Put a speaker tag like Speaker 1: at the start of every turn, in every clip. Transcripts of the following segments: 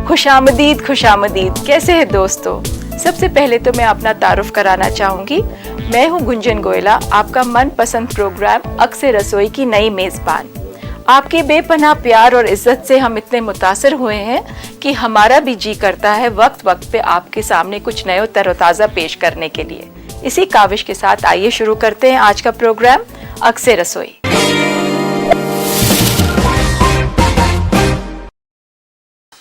Speaker 1: खुशामदीद खुशामदीद। कैसे हैं दोस्तों? सबसे पहले तो मैं अपना तारुफ कराना चाहूँगी। मैं हूँ गुंजन गोयला, आपका मनपसंद प्रोग्राम अक्से रसोई की नई मेज़बान। आपके बेपनाह प्यार और इज्जत से हम इतने मुतासर हुए हैं कि हमारा भी जी करता है वक्त वक्त पे आपके सामने कुछ नया तरोताज़ा पेश करने के लिए। इसी काविश के साथ आइए शुरू करते हैं आज का प्रोग्राम अक्से रसोई।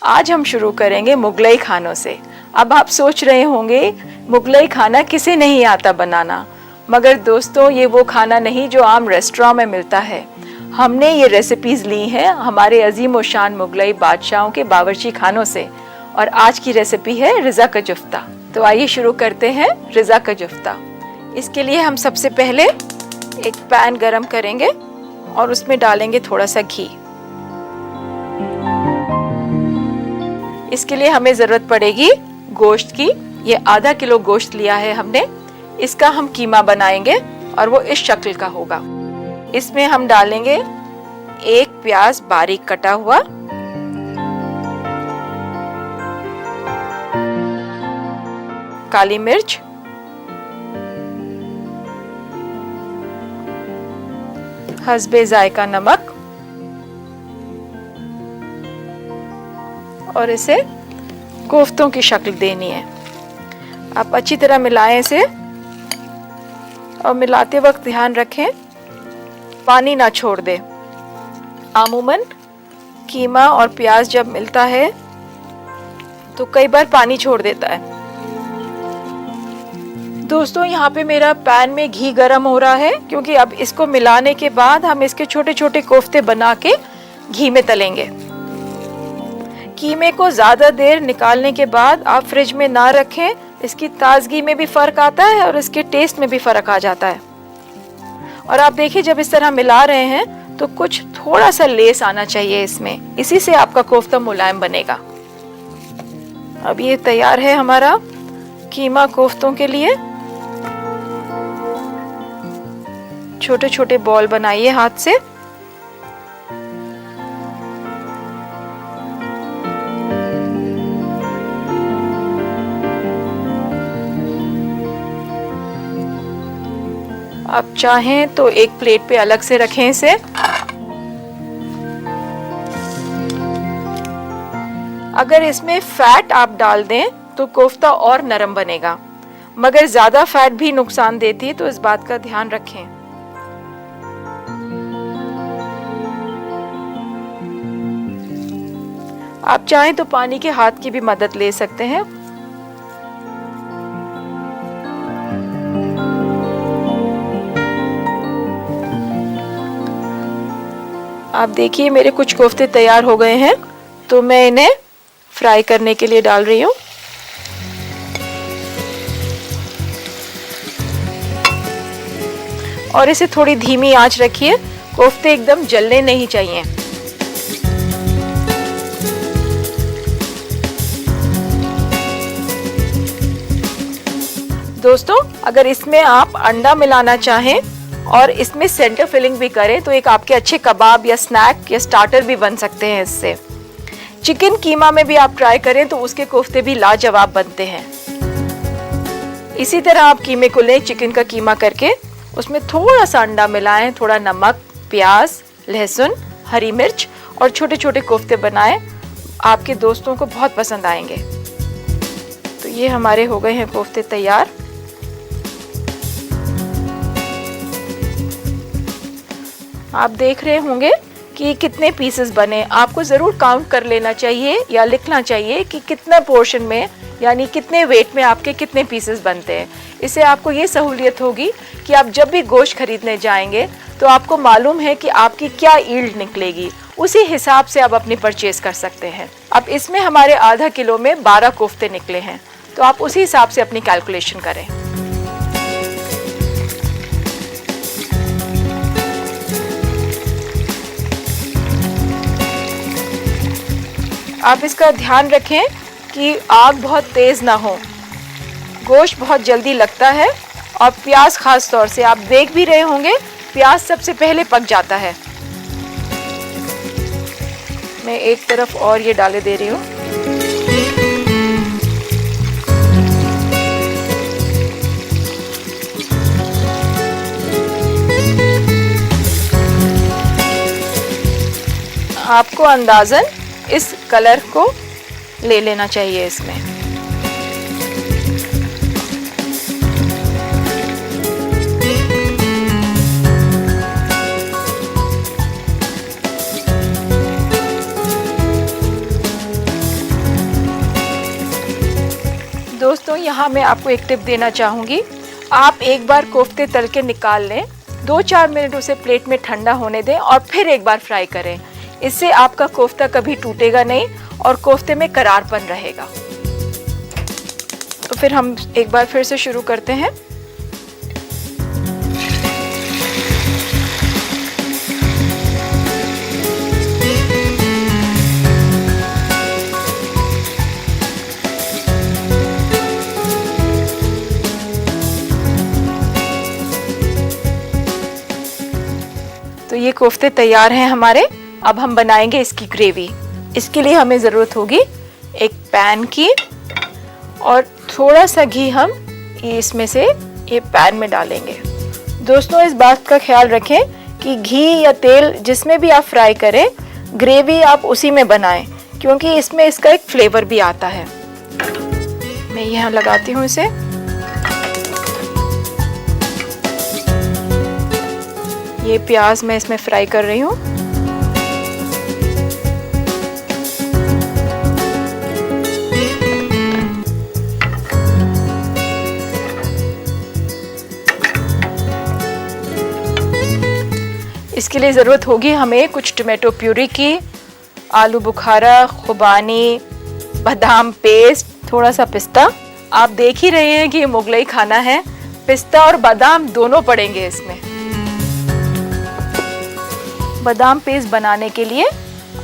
Speaker 1: आज हम शुरू करेंगे मुगलई खानों से। अब आप सोच रहे होंगे मुगलई खाना किसे नहीं आता बनाना, मगर दोस्तों ये वो खाना नहीं जो आम रेस्टोरेंट में मिलता है। हमने ये रेसिपीज ली हैं हमारे अजीम और शान मुगलई बादशाहों के बावर्ची खानों से, और आज की रेसिपी है रिज़ा का जुफ्ता। तो आइए शुरू करते हैं रिज़ा का जुफ्ता। इसके लिए हम सबसे पहले एक पैन गरम करेंगे और उसमें डालेंगे थोड़ा सा घी। इसके लिए हमें ज़रूरत पड़ेगी गोश्त की। ये आधा किलो गोश्त लिया है हमने। इसका हम कीमा बनाएंगे और वो इस शक्ल का होगा। इसमें हम डालेंगे एक प्याज बारीक कटा हुआ, काली मिर्च, हस्बे जायका नमक, और इसे कोफ्तों की शक्ल देनी है। आप अच्छी तरह मिलाएं इसे, और मिलाते वक्त ध्यान रखें पानी ना छोड़ दे। आमूमन कीमा और प्याज जब मिलता है तो कई बार पानी छोड़ देता है। दोस्तों यहाँ पे मेरा पैन में घी गरम हो रहा है, क्योंकि अब इसको मिलाने के बाद हम इसके छोटे छोटे कोफ्ते बना के घी में तलेंगे। कीमे को ज़्यादा देर निकालने के बाद आप फ्रिज में ना रखें, इसकी ताजगी में भी फ़र्क आता है और इसके टेस्ट में भी फ़र्क आ जाता है। और आप देखिए जब इस तरह मिला रहे हैं तो कुछ थोड़ा सा लेस आना चाहिए इसमें, इसी से आपका कोफ्ता मुलायम बनेगा। अब ये तैयार है हमारा कीमा कोफ्तों के लिए। छोटे छोटे बॉल बनाइए हाथ से। आप चाहें तो एक प्लेट पे अलग से रखें इसे। अगर इसमें फैट आप डाल दें तो कोफ्ता और नरम बनेगा, मगर ज्यादा फैट भी नुकसान देती है, तो इस बात का ध्यान रखें। आप चाहें तो पानी के हाथ की भी मदद ले सकते हैं। आप देखिए मेरे कुछ कोफ्ते तैयार हो गए हैं, तो मैं इन्हें फ्राई करने के लिए डाल रही हूँ। और इसे थोड़ी धीमी आंच रखिए, कोफ्ते एकदम जलने नहीं चाहिए। दोस्तों अगर इसमें आप अंडा मिलाना चाहें और इसमें सेंटर फिलिंग भी करें तो एक आपके अच्छे कबाब या स्नैक या स्टार्टर भी बन सकते हैं इससे। चिकन कीमा में भी आप ट्राई करें तो उसके कोफ्ते भी लाजवाब बनते हैं। इसी तरह आप कीमे को लें, चिकन का कीमा करके उसमें थोड़ा सा अंडा मिलाएं, थोड़ा नमक, प्याज, लहसुन, हरी मिर्च और छोटे छोटे कोफ्ते बनाएं। आपके दोस्तों को बहुत पसंद आएंगे। तो ये हमारे हो गए हैं कोफ्ते तैयार। आप देख रहे होंगे कि कितने पीसेस बने। आपको ज़रूर काउंट कर लेना चाहिए या लिखना चाहिए कि कितना पोर्शन में, यानी कितने वेट में आपके कितने पीसेस बनते हैं। इससे आपको ये सहूलियत होगी कि आप जब भी गोश्त खरीदने जाएंगे तो आपको मालूम है कि आपकी क्या यील्ड निकलेगी, उसी हिसाब से आप अपनी परचेज कर सकते हैं। अब इसमें हमारे आधा किलो में 12 कोफ्ते निकले हैं, तो आप उसी हिसाब से अपनी कैलकुलेशन करें। आप इसका ध्यान रखें कि आग बहुत तेज़ ना हो। गोश्त बहुत जल्दी लगता है और प्याज खास तौर से आप देख भी रहे होंगे, प्याज सबसे पहले पक जाता है। मैं एक तरफ और ये डाले दे रही हूँ। आपको अंदाज़न इस कलर को ले लेना चाहिए इसमें। दोस्तों, यहाँ मैं आपको एक टिप देना चाहूँगी। आप एक बार कोफ्ते तल के निकाल लें, 2-4 मिनट उसे प्लेट में ठंडा होने दें और फिर एक बार फ्राई करें। इससे आपका कोफ्ता कभी टूटेगा नहीं और कोफ्ते में करारपन रहेगा। तो फिर हम एक बार फिर से शुरू करते हैं। तो ये कोफ्ते तैयार हैं हमारे। अब हम बनाएंगे इसकी ग्रेवी। इसके लिए हमें ज़रूरत होगी एक पैन की और थोड़ा सा घी हम इसमें से ये पैन में डालेंगे। दोस्तों, इस बात का ख्याल रखें कि घी या तेल जिसमें भी आप फ्राई करें, ग्रेवी आप उसी में बनाएं, क्योंकि इसमें इसका एक फ्लेवर भी आता है। मैं यहाँ लगाती हूँ इसे। ये प्याज मैं इसमें फ्राई कर रही हूँ। इसके लिए ज़रूरत होगी हमें कुछ टोमेटो प्यूरी की, आलू बुखारा, खुबानी, बादाम पेस्ट, थोड़ा सा पिस्ता। आप देख ही रहे हैं कि ये मुगलई खाना है, पिस्ता और बादाम दोनों पड़ेंगे इसमें। बादाम पेस्ट बनाने के लिए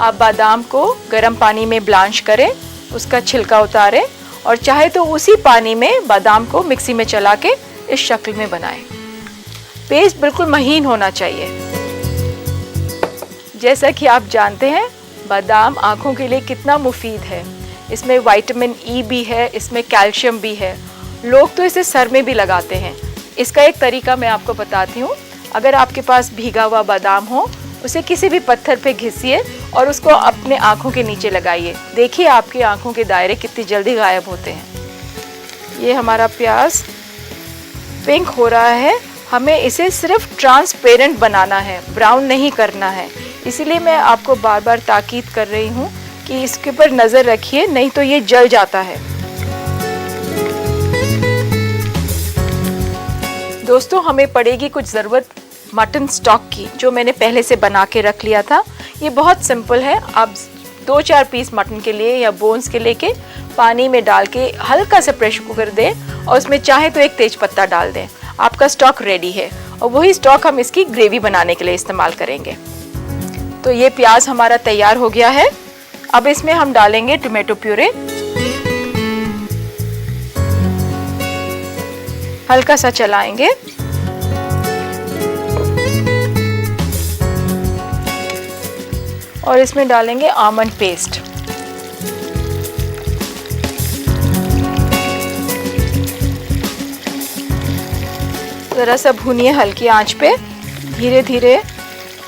Speaker 1: आप बादाम को गर्म पानी में ब्लांच करें, उसका छिलका उतारें और चाहे तो उसी पानी में बादाम को मिक्सी में चला के इस शक्ल में बनाएं। पेस्ट बिल्कुल महीन होना चाहिए। जैसा कि आप जानते हैं, बादाम आँखों के लिए कितना मुफीद है। इसमें विटामिन ई भी है, इसमें कैल्शियम भी है। लोग तो इसे सर में भी लगाते हैं। इसका एक तरीका मैं आपको बताती हूँ। अगर आपके पास भीगा हुआ बादाम हो, उसे किसी भी पत्थर पे घिसिए और उसको अपने आँखों के नीचे लगाइए। देखिए आपकी आँखों के दायरे कितनी जल्दी गायब होते हैं। ये हमारा प्याज पिंक हो रहा है। हमें इसे सिर्फ ट्रांसपेरेंट बनाना है, ब्राउन नहीं करना है। इसीलिए मैं आपको बार बार ताकीद कर रही हूँ कि इसके ऊपर नज़र रखिए, नहीं तो ये जल जाता है। दोस्तों, हमें पड़ेगी कुछ ज़रूरत मटन स्टॉक की, जो मैंने पहले से बना के रख लिया था। ये बहुत सिंपल है। आप 2-4 पीस मटन के लिए या बोन्स के लेके पानी में डाल के हल्का सा प्रेशर कुकर दें और उसमें चाहे तो एक तेज़पत्ता डाल दें। आपका स्टॉक रेडी है और वही स्टॉक हम इसकी ग्रेवी बनाने के लिए इस्तेमाल करेंगे। तो ये प्याज हमारा तैयार हो गया है। अब इसमें हम डालेंगे टोमेटो प्यूरे, हल्का सा चलाएंगे और इसमें डालेंगे आमंड पेस्ट। ज़रा सा भूनिए हल्की आंच पे। धीरे धीरे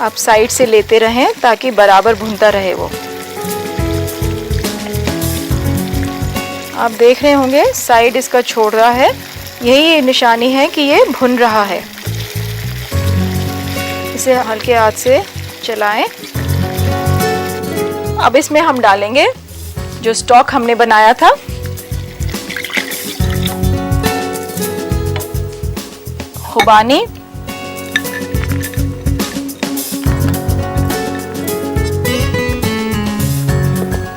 Speaker 1: आप साइड से लेते रहें ताकि बराबर भुनता रहे वो। आप देख रहे होंगे साइड इसका छोड़ रहा है, यही निशानी है कि ये भुन रहा है। इसे हल्के हाथ से चलाएं। अब इसमें हम डालेंगे जो स्टॉक हमने बनाया था। खुबानी,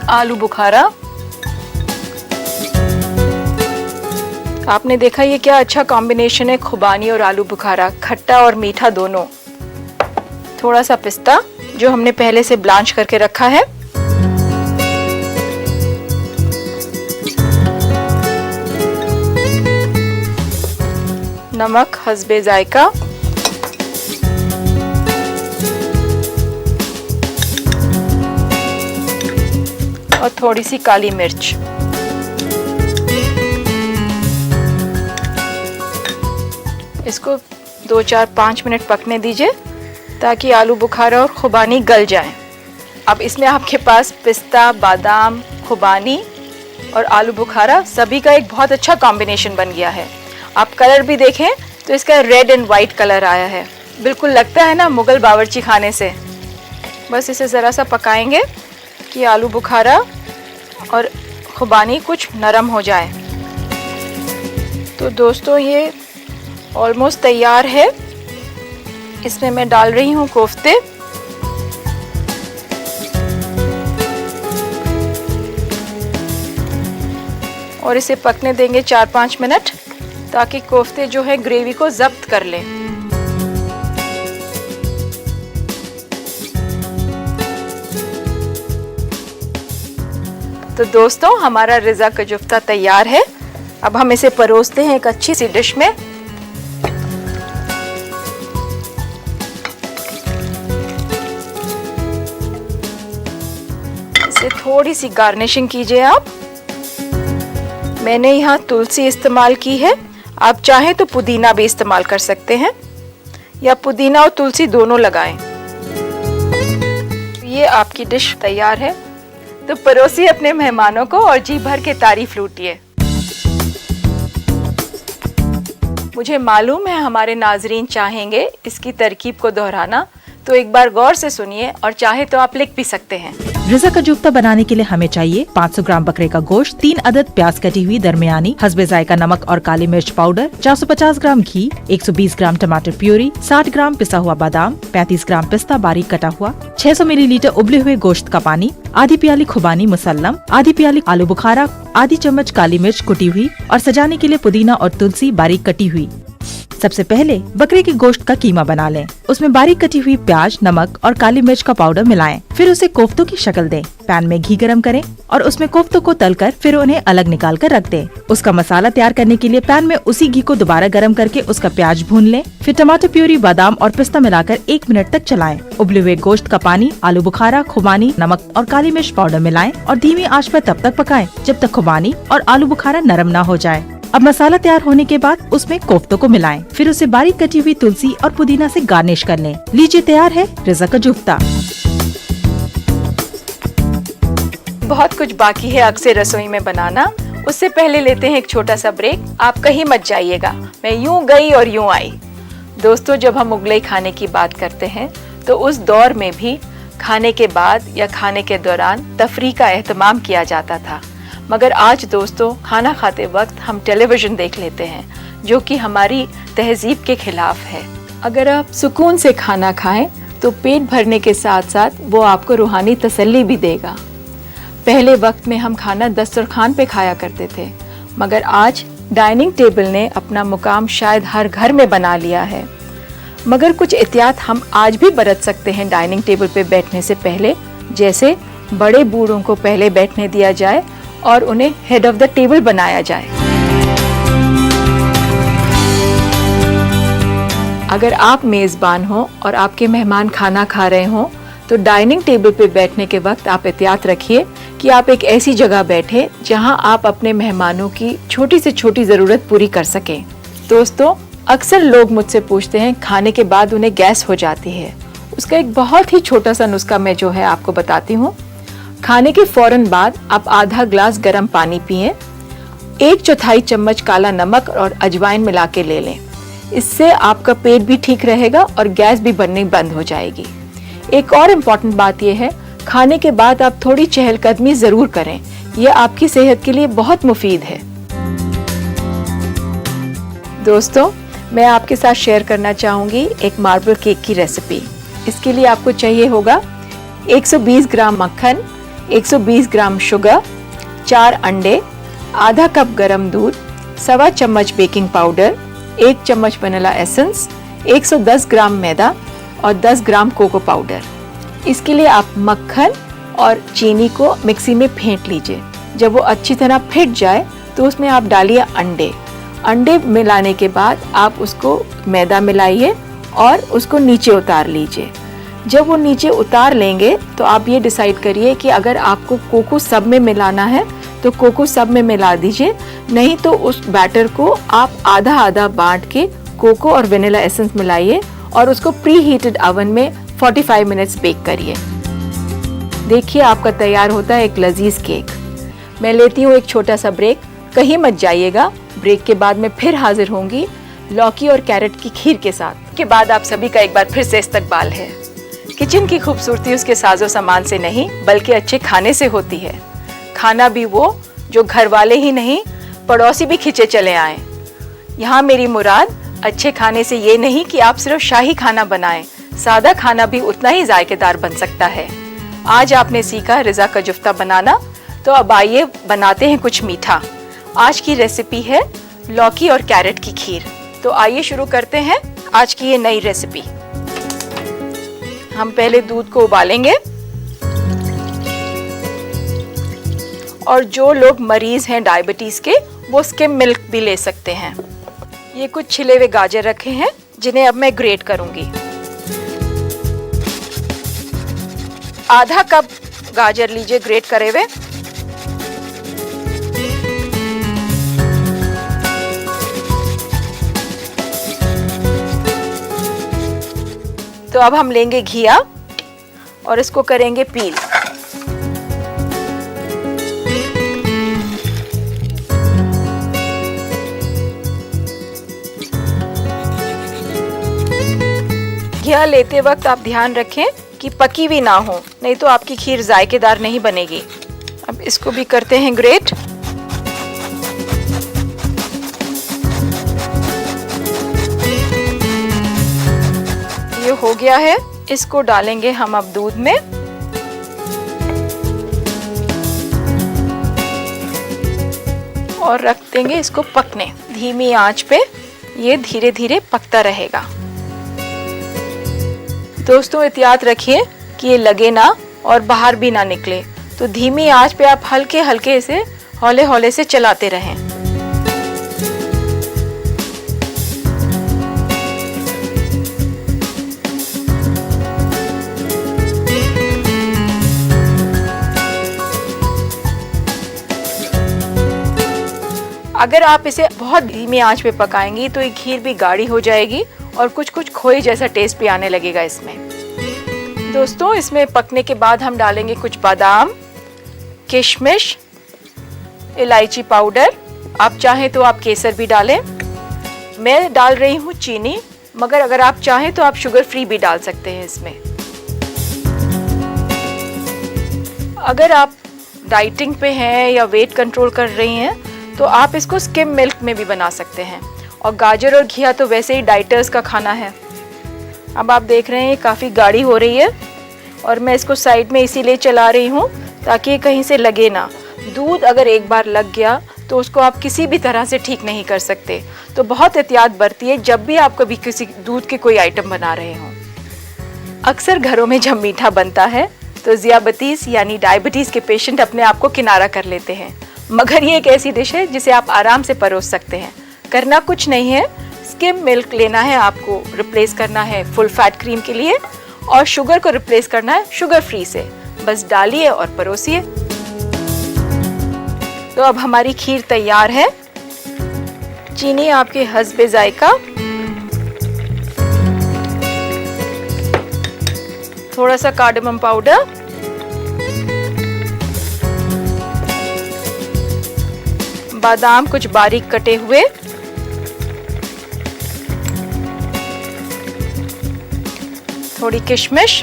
Speaker 1: आलू बुखारा। आपने देखा ये क्या अच्छा कॉम्बिनेशन है, खुबानी और आलू बुखारा, खट्टा और मीठा दोनों। थोड़ा सा पिस्ता जो हमने पहले से ब्लांच करके रखा है। नमक हस्बे जायका। और थोड़ी सी काली मिर्च। इसको 2-4-5 मिनट पकने दीजिए ताकि आलू बुखारा और खुबानी गल जाए। अब इसमें आपके पास पिस्ता, बादाम, खुबानी और आलू बुखारा सभी का एक बहुत अच्छा कॉम्बिनेशन बन गया है। आप कलर भी देखें तो इसका रेड एंड वाइट कलर आया है, बिल्कुल लगता है ना मुगल बावर्ची खाने से। बस इसे ज़रा सा पकाएंगे कि आलू बुखारा और खुबानी कुछ नरम हो जाए। तो दोस्तों ये ऑलमोस्ट तैयार है। इसमें मैं डाल रही हूँ कोफ्ते। और इसे पकने देंगे 4-5 मिनट ताकि कोफ्ते जो है ग्रेवी को जब्त कर लें। तो दोस्तों हमारा रिज़ा का जुफ्ता तैयार है। अब हम इसे परोसते हैं एक अच्छी सी डिश में। इसे थोड़ी सी गार्निशिंग कीजिए आप। मैंने यहाँ तुलसी इस्तेमाल की है, आप चाहें तो पुदीना भी इस्तेमाल कर सकते हैं या पुदीना और तुलसी दोनों लगाएं। ये आपकी डिश तैयार है, तो परोसिए अपने मेहमानों को और जी भर के तारीफ लूटिए। मुझे मालूम है हमारे नाजरीन चाहेंगे इसकी तरकीब को दोहराना, तो एक बार गौर से सुनिए और चाहे तो आप लिख भी सकते हैं।
Speaker 2: रिज़ा का जुफ्ता बनाने के लिए हमें चाहिए 500 ग्राम बकरे का गोश्त, 3 अदद प्याज कटी हुई दरमियानी, हस्बे जायका नमक और काली मिर्च पाउडर, 450 ग्राम घी, 120 ग्राम टमाटर प्यूरी, 60 ग्राम पिसा हुआ बादाम, 35 ग्राम पिस्ता बारीक कटा हुआ, 600 मिलीलीटर उबले हुए गोश्त का पानी, आधी प्याली खुबानी मुसल्लम, आधी प्याली आलू बुखारा, आधी चम्मच काली मिर्च कुटी हुई और सजाने के लिए पुदीना और तुलसी बारीक कटी हुई। सबसे पहले बकरे के गोश्त का कीमा बना लें। उसमें बारीक कटी हुई प्याज, नमक और काली मिर्च का पाउडर मिलाएं। फिर उसे कोफ्तों की शक्ल दें। पैन में घी गरम करें और उसमें कोफ्तों को तलकर फिर उन्हें अलग निकाल कर रख दें। उसका मसाला तैयार करने के लिए पैन में उसी घी को दोबारा गरम करके उसका प्याज भून लें। फिर टमाटर प्यूरी, बादाम और पिस्ता मिलाकर 1 मिनट तक चलाएं। उबले हुए गोश्त का पानी, आलू बुखारा, खुबानी, नमक और काली मिर्च पाउडर मिलाएं और धीमी आंच पर तब तक पकाएं जब तक खुबानी और आलू बुखारा नरम न हो जाए। अब मसाला तैयार होने के बाद उसमें कोफ्तों को मिलाएं। फिर उसे बारीक कटी हुई तुलसी और पुदीना से गार्निश कर लें। लीजिए तैयार है रिज़ा का जुफ्ता।
Speaker 1: बहुत कुछ बाकी है अक्सर रसोई में बनाना, उससे पहले लेते हैं एक छोटा सा ब्रेक। आप कहीं मत जाइएगा, मैं यूं गई और यूं आई। दोस्तों जब हम मुगलई खाने की बात करते हैं तो उस दौर में भी खाने के बाद या खाने के दौरान तफरीह का एहतमाम किया जाता था। मगर आज दोस्तों खाना खाते वक्त हम टेलीविज़न देख लेते हैं, जो कि हमारी तहजीब के खिलाफ है। अगर आप सुकून से खाना खाएं तो पेट भरने के साथ साथ वो आपको रूहानी तसल्ली भी देगा। पहले वक्त में हम खाना दस्तरखान पे खाया करते थे, मगर आज डाइनिंग टेबल ने अपना मुकाम शायद हर घर में बना लिया है। मगर कुछ एहतियात हम आज भी बरत सकते हैं डाइनिंग टेबल पे बैठने से पहले, जैसे बड़े बूढ़ों को पहले बैठने दिया जाए और उन्हें हेड ऑफ द टेबल बनाया जाए। अगर आप मेज़बान हो और आपके मेहमान खाना खा रहे हो तो डाइनिंग टेबल पे बैठने के वक्त आप एहतियात रखिए कि आप एक ऐसी जगह बैठे जहां आप अपने मेहमानों की छोटी से छोटी ज़रूरत पूरी कर सकें। दोस्तों अक्सर लोग मुझसे पूछते हैं खाने के बाद उन्हें गैस हो जाती है। उसका एक बहुत ही छोटा सा नुस्खा मैं जो है आपको बताती हूँ। खाने के फौरन बाद आप आधा ग्लास गर्म पानी पिएं, 1/4 चम्मच काला नमक और अजवाइन मिला के ले लें। इससे आपका पेट भी ठीक रहेगा और गैस भी बननी बंद हो जाएगी। एक और इम्पॉर्टेंट बात यह है, खाने के बाद आप थोड़ी चहलकदमी जरूर करें, यह आपकी सेहत के लिए बहुत मुफीद है। दोस्तों मैं आपके साथ शेयर करना चाहूँगी एक मार्बल केक की रेसिपी। इसके लिए आपको चाहिए होगा 120 ग्राम मक्खन, 120 ग्राम शुगर, 4 अंडे, आधा कप गरम दूध, 1.25 चम्मच बेकिंग पाउडर, 1 चम्मच वनीला एसेंस, 110 ग्राम मैदा और 10 ग्राम कोको पाउडर। इसके लिए आप मक्खन और चीनी को मिक्सी में फेंट लीजिए। जब वो अच्छी तरह फेंट जाए तो उसमें आप डालिए अंडे। अंडे मिलाने के बाद आप उसको मैदा मिलाइए और उसको नीचे उतार लीजिए। जब वो नीचे उतार लेंगे तो आप ये डिसाइड करिए कि अगर आपको कोको सब में मिलाना है तो कोको सब में मिला दीजिए, नहीं तो उस बैटर को आप आधा आधा बांट के कोको और वनीला एसेंस मिलाइए और उसको प्री हीटेड ओवन में 45 मिनट्स बेक करिए। देखिए आपका तैयार होता है एक लजीज केक। मैं लेती हूँ एक छोटा सा ब्रेक, कहीं मत जाइएगा। ब्रेक के बाद मैं फिर हाजिर होंगी लौकी और कैरेट की खीर के साथ। के बाद आप सभी का एक बार फिर से इस्तकबाल है। किचन की खूबसूरती उसके साजो सामान से नहीं बल्कि अच्छे खाने से होती है। खाना भी वो जो घर वाले ही नहीं पड़ोसी भी खिंचे चले आए। यहाँ मेरी मुराद अच्छे खाने से ये नहीं कि आप सिर्फ शाही खाना बनाएं, सादा खाना भी उतना ही जायकेदार बन सकता है। आज आपने सीखा रिजा का जुफ्ता बनाना, तो अब आइए बनाते हैं कुछ मीठा। आज की रेसिपी है लौकी और कैरेट की खीर। तो आइए शुरू करते हैं आज की ये नई रेसिपी। हम पहले दूध को उबालेंगे और जो लोग मरीज हैं डायबिटीज के वो स्किम मिल्क भी ले सकते हैं। ये कुछ छिले हुए गाजर रखे हैं जिन्हें अब मैं ग्रेट करूंगी। आधा कप गाजर लीजिए ग्रेट करे हुए। तो अब हम लेंगे घिया और इसको करेंगे पील। घिया लेते वक्त आप ध्यान रखें कि पकी हुई ना हो, नहीं तो आपकी खीर जायकेदार नहीं बनेगी। अब इसको भी करते हैं ग्रेट। ये हो गया है, इसको डालेंगे हम अब दूध में। और रख देंगे इसको पकने धीमी आंच पे। ये धीरे धीरे पकता रहेगा। दोस्तों एहतियात रखिए कि ये लगे ना और बाहर भी ना निकले, तो धीमी आंच पे आप हल्के हल्के से हौले हौले से चलाते रहें। अगर आप इसे बहुत धीमी आंच पे पकाएंगी तो ये खीर भी गाढ़ी हो जाएगी और कुछ कुछ खोए जैसा टेस्ट भी आने लगेगा इसमें। दोस्तों इसमें पकने के बाद हम डालेंगे कुछ बादाम, किशमिश, इलायची पाउडर। आप चाहें तो आप केसर भी डालें। मैं डाल रही हूँ चीनी, मगर अगर आप चाहें तो आप शुगर फ्री भी डाल सकते हैं इसमें। अगर आप डाइटिंग पे हैं या वेट कंट्रोल कर रही हैं तो आप इसको स्किम मिल्क में भी बना सकते हैं। और गाजर और घिया तो वैसे ही डाइटर्स का खाना है। अब आप देख रहे हैं ये काफ़ी गाढ़ी हो रही है और मैं इसको साइड में इसीलिए चला रही हूँ ताकि ये कहीं से लगे ना। दूध अगर एक बार लग गया तो उसको आप किसी भी तरह से ठीक नहीं कर सकते। तो बहुत एहतियात बरतिए जब भी आप कभी किसी दूध के कोई आइटम बना रहे हों। अक्सर घरों में जब मीठा बनता है तो ज़ियाबतीस यानी डायबिटीज़ के पेशेंट अपने आप को किनारा कर लेते हैं, मगर ये एक ऐसी डिश है जिसे आप आराम से परोस सकते हैं। करना कुछ नहीं है, स्किम मिल्क लेना है आपको, रिप्लेस करना है फुल फैट क्रीम के लिए, और शुगर को रिप्लेस करना है शुगर फ्री से। बस डालिए और परोसिए। तो अब हमारी खीर तैयार है। चीनी आपके हस्बे जायका, थोड़ा सा कार्डमम पाउडर, बादाम कुछ बारीक कटे हुए, थोड़ी किशमिश।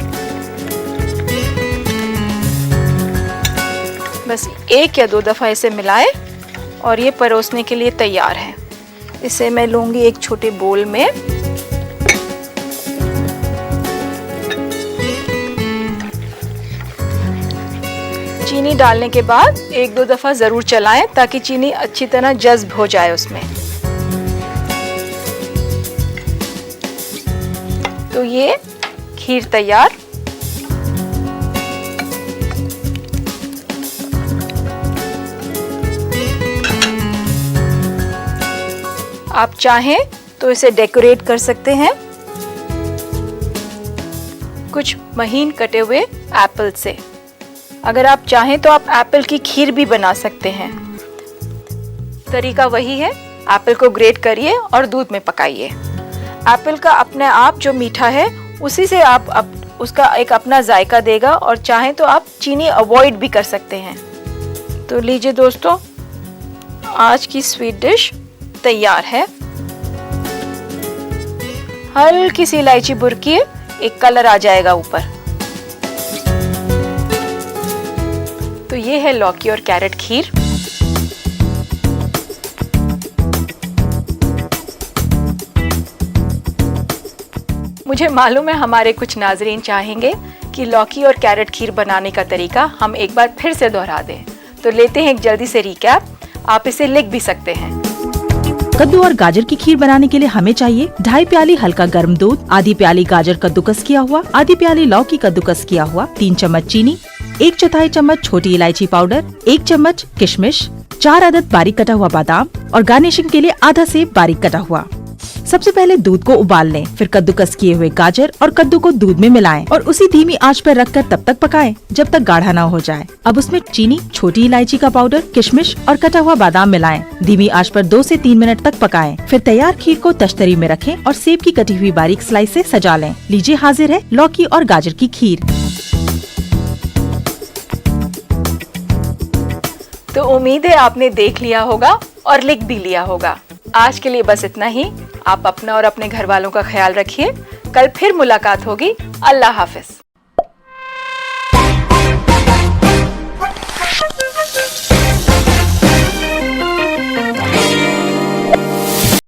Speaker 1: बस एक या दो दफ़ा इसे मिलाएं और ये परोसने के लिए तैयार है। इसे मैं लूँगी एक छोटे बोल में। चीनी डालने के बाद एक दो दफ़ा ज़रूर चलाएं ताकि चीनी अच्छी तरह जज्ब हो जाए उसमें। तो ये खीर तैयार। आप चाहें तो इसे डेकोरेट कर सकते हैं कुछ महीन कटे हुए एप्पल से। अगर आप चाहें तो आप एप्पल की खीर भी बना सकते हैं। तरीका वही है, एप्पल को ग्रेट करिए और दूध में पकाइए। एप्पल का अपने आप जो मीठा है उसी से आप उसका एक अपना जायका देगा और चाहें तो आप चीनी अवॉइड भी कर सकते हैं। तो लीजिए दोस्तों, आज की स्वीट डिश तैयार है। हल्की सी इलायची बुरकिए, एक कलर आ जाएगा ऊपर। तो ये है लौकी और कैरेट खीर। मुझे मालूम है हमारे कुछ नाजरीन चाहेंगे कि लौकी और कैरेट खीर बनाने का तरीका हम एक बार फिर से दोहरा दें, तो लेते हैं एक जल्दी से रिकैप। आप इसे लिख भी सकते हैं।
Speaker 2: कद्दू और गाजर की खीर बनाने के लिए हमें चाहिए 2.5 प्याली हल्का गर्म दूध, आधी प्याली गाजर कद्दूकस किया हुआ, आधी प्याली लौकी कद्दूकस किया हुआ, 3 चम्मच चीनी, 1/4 चम्मच छोटी इलायची पाउडर, 1 चम्मच किशमिश, 4 अदद बारीक कटा हुआ बादाम और गार्निशिंग के लिए आधा सेब बारीक कटा हुआ। सबसे पहले दूध को उबाल लें, फिर कद्दूकस किए हुए गाजर और कद्दू को दूध में मिलाएं और उसी धीमी आंच पर रखकर तब तक पकाएं जब तक गाढ़ा ना हो जाए। अब उसमें चीनी, छोटी इलायची का पाउडर, किशमिश और कटा हुआ बादाम मिलाएं। धीमी आंच पर 2 से 3 मिनट तक पकाएं। फिर तैयार खीर को तश्तरी में रखें और सेब की कटी हुई बारीक स्लाइस से सजा लें। लीजिए, हाजिर है लौकी और गाजर की खीर।
Speaker 1: तो उम्मीद है आपने देख लिया होगा और लिख भी लिया होगा। आज के लिए बस इतना ही। आप अपना और अपने घर वालों का ख्याल रखिए। कल फिर मुलाकात होगी। अल्लाह हाफिज।